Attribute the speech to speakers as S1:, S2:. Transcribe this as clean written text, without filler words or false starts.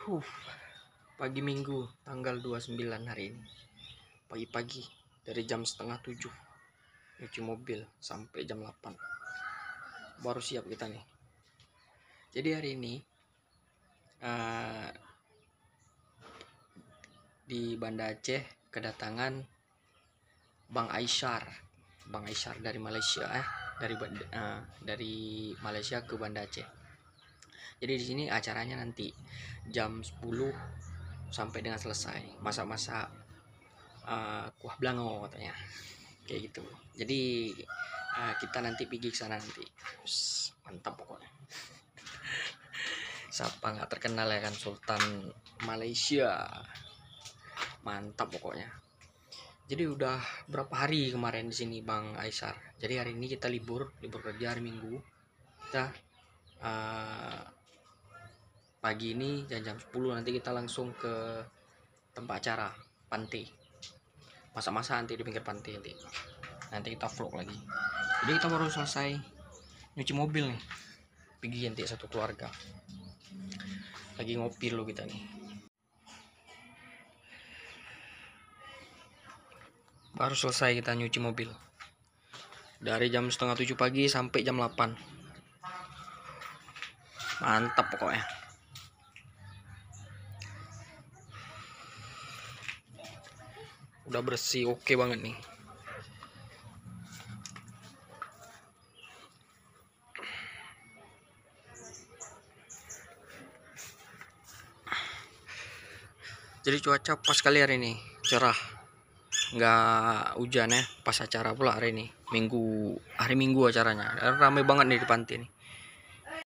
S1: Huh, Pagi Minggu tanggal 29 hari ini. Pagi-pagi dari jam setengah 7 nyuci mobil sampai jam 8. Baru siap kita nih. Jadi hari ini di Banda Aceh kedatangan Bang Aisyar. Bang Aisyar dari Malaysia dari Malaysia ke Banda Aceh. Jadi di sini acaranya nanti jam 10 sampai dengan selesai masak-masak kuah belango katanya, kayak gitu. Jadi kita nanti pergi ke sana nanti. Mantap pokoknya. Siapa nggak terkenal ya kan, Sultan Malaysia. Mantap pokoknya. Jadi udah berapa hari kemarin di sini Bang Aisyar. Jadi hari ini kita libur kerja hari Minggu. Kita pagi ini jam 10 nanti kita langsung ke tempat acara pantai. Masa-masa nanti di pinggir pantai nanti kita vlog lagi. Jadi kita baru selesai nyuci mobil nih, pergi nanti satu keluarga. Lagi ngopi dulu kita nih. Baru selesai kita nyuci mobil dari jam setengah 7 pagi sampai jam 8. Mantap pokoknya. Udah bersih, oke banget nih. Jadi cuaca pas kali hari ini, cerah, nggak hujan ya. Pas acara pula hari ini, hari Minggu acaranya. Ramai banget nih di pantai nih.